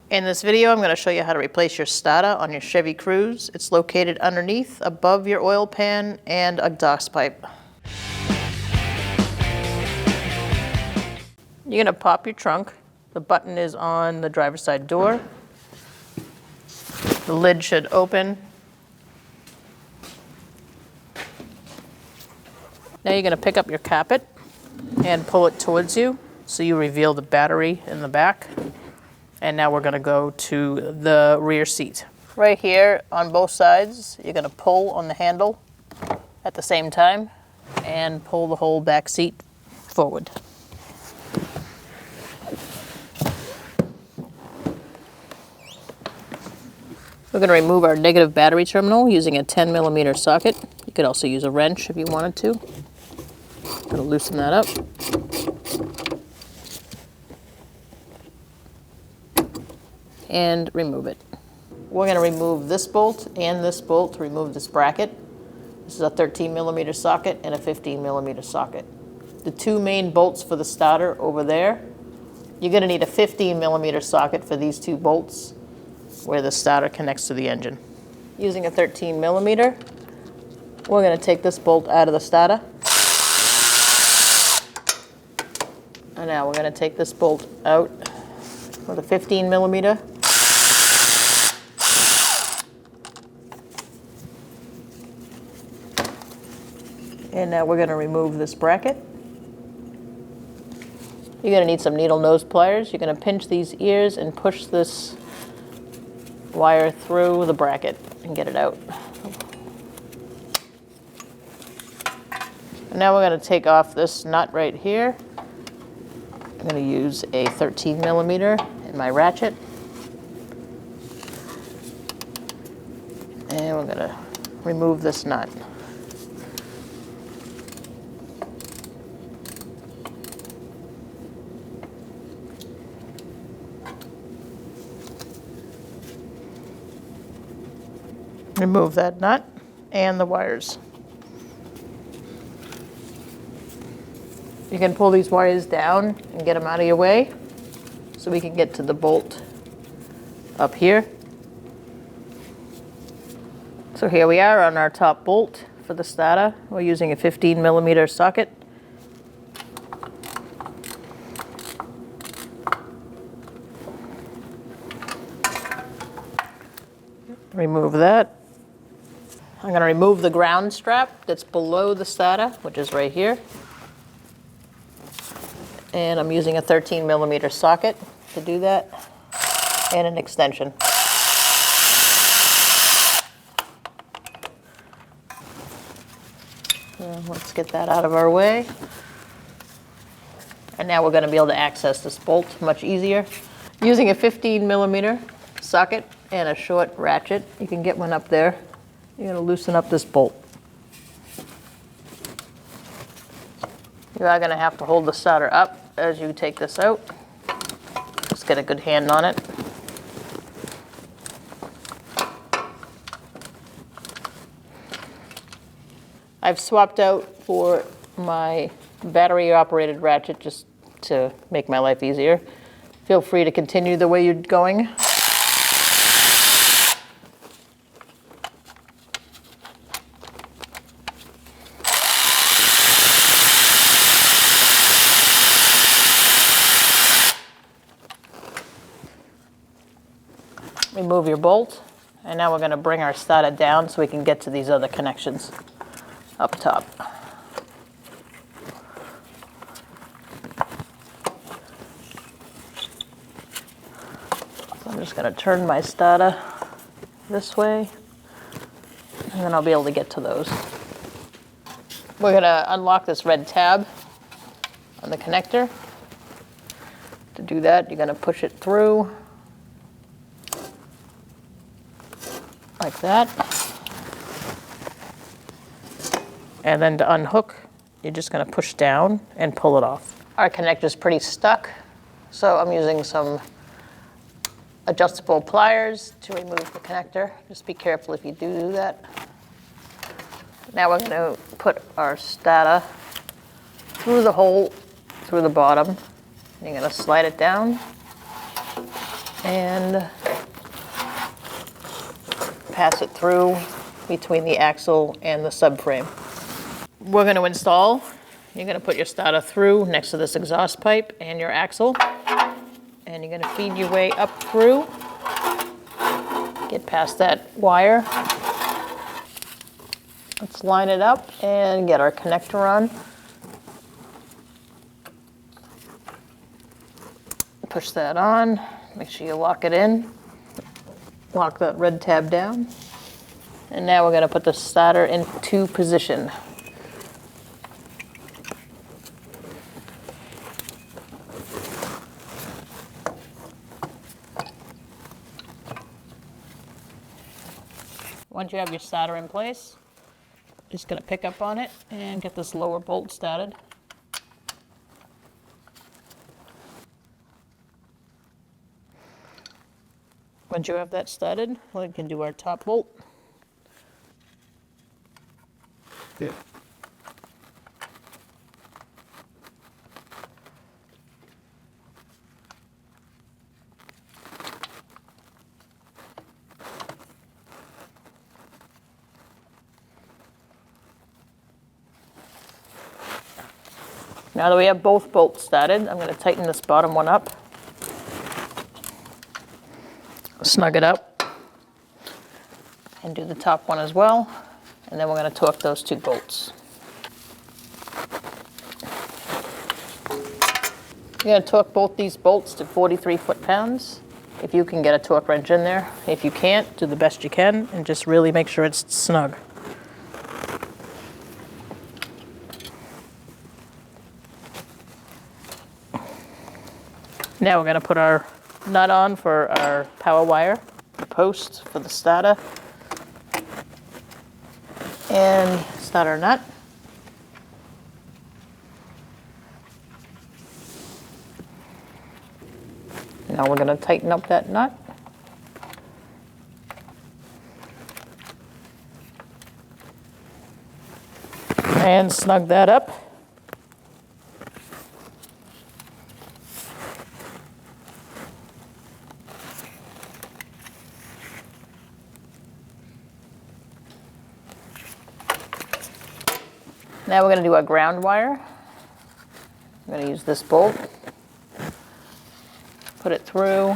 In this video, I'm going to show you how to replace your starter on your Chevy Cruze. It's located underneath, above your oil pan and exhaust pipe. You're going to pop your trunk. The button is on the driver's side door. The lid should open. Now you're going to pick up your carpet and pull it towards you so you reveal the battery in the back. And now we're going to go to the rear seat. Right here on both sides, you're going to pull on the handle at the same time and pull the whole back seat forward. We're going to remove our negative battery terminal using a 10mm socket. You could also use a wrench if you wanted to. Going to loosen that up. And remove it. We're going to remove this bolt and this bolt to remove this bracket. This is a 13mm socket and a 15mm socket. The two main bolts for the starter over there, you're going to need a 15mm socket for these two bolts where the starter connects to the engine. Using a 13mm, we're going to take this bolt out of the starter. And now we're going to take this bolt out with a 15mm. And now we're going to remove this bracket. You're going to need some needle nose pliers. You're going to pinch these ears and push this wire through the bracket and get it out. And now we're going to take off this nut right here. I'm going to use a 13mm in my ratchet. And we're going to remove this nut. Remove that nut and the wires. You can pull these wires down and get them out of your way so we can get to the bolt up here. So here we are on our top bolt for the starter. We're using a 15mm socket. Remove that. I'm going to remove the ground strap that's below the starter, which is right here. And I'm using a 13mm socket to do that, and an extension. Let's get that out of our way. And now we're going to be able to access this bolt much easier. Using a 15mm socket and a short ratchet, you can get one up there. You're going to loosen up this bolt. You are going to have to hold the starter up as you take this out. Just get a good hand on it. I've swapped out for my battery-operated ratchet just to make my life easier. Feel free to continue the way you're going. Remove your bolt, and now we're going to bring our starter down so we can get to these other connections up top. So I'm just going to turn my starter this way, and then I'll be able to get to those. We're going to unlock this red tab on the connector. To do that, you're going to push it through like that. And then to unhook, you're just going to push down and pull it off. Our connector's pretty stuck, so I'm using some adjustable pliers to remove the connector. Just be careful if you do that. Now we're going to put our starter through the hole, through the bottom. You're going to slide it down and pass it through between the axle and the subframe. We're going to install, you're going to put your starter through next to this exhaust pipe and your axle, and you're going to feed your way up through, get past that wire. Let's line it up and get our connector on. Push that on, make sure you lock it in. Lock that red tab down. And now we're going to put the starter into position. Once you have your starter in place, just going to pick up on it and get this lower bolt started. Once you have that started, we can do our top bolt. Yeah. Now that we have both bolts started, I'm going to tighten this bottom one up. Snug it up. And do the top one as well. And then we're going to torque those two bolts. You're going to torque both these bolts to 43 foot-pounds. If you can get a torque wrench in there. If you can't, do the best you can and just really make sure it's snug. Now we're going to put our nut on for our power wire, post for the starter, and start our nut. Now we're going to tighten up that nut. And snug that up. Now we're going to do our ground wire. I'm going to use this bolt. Put it through,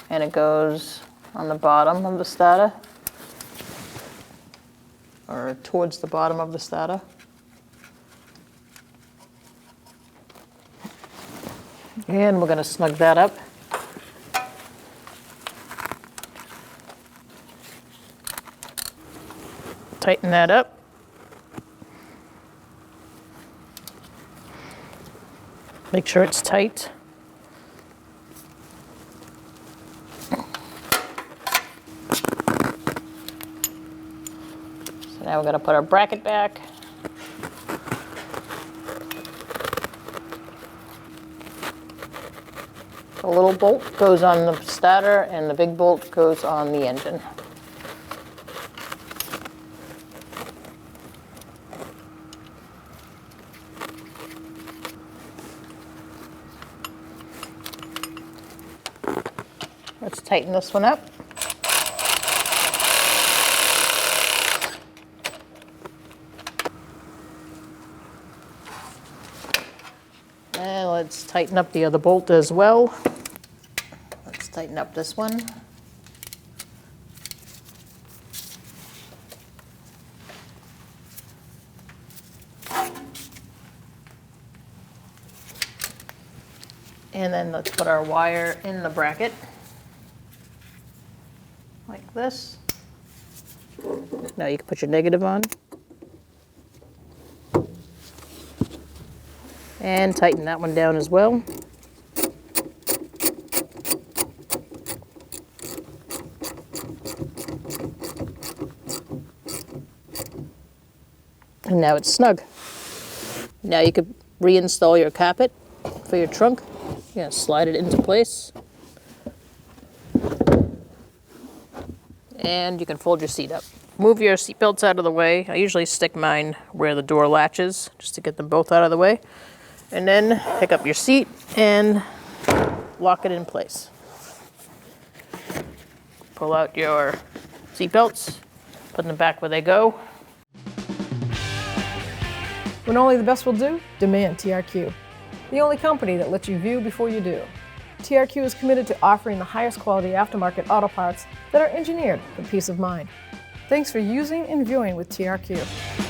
and it goes on the bottom of the starter, or towards the bottom of the starter. And we're going to snug that up. Tighten that up. Make sure it's tight. So now we're going to put our bracket back. The little bolt goes on the starter and the big bolt goes on the engine. Let's tighten this one up. And let's tighten up the other bolt as well. Let's tighten up this one. And then let's put our wire in the bracket. Like this. Now you can put your negative on. And tighten that one down as well. And now it's snug. Now you could reinstall your carpet for your trunk. You're going to slide it into place. And you can fold your seat up. Move your seat belts out of the way. I usually stick mine where the door latches, just to get them both out of the way. And then pick up your seat and lock it in place. Pull out your seatbelts, put them back where they go. When only the best will do, demand TRQ. The only company that lets you view before you do. TRQ is committed to offering the highest quality aftermarket auto parts that are engineered for peace of mind. Thanks for using and viewing with TRQ.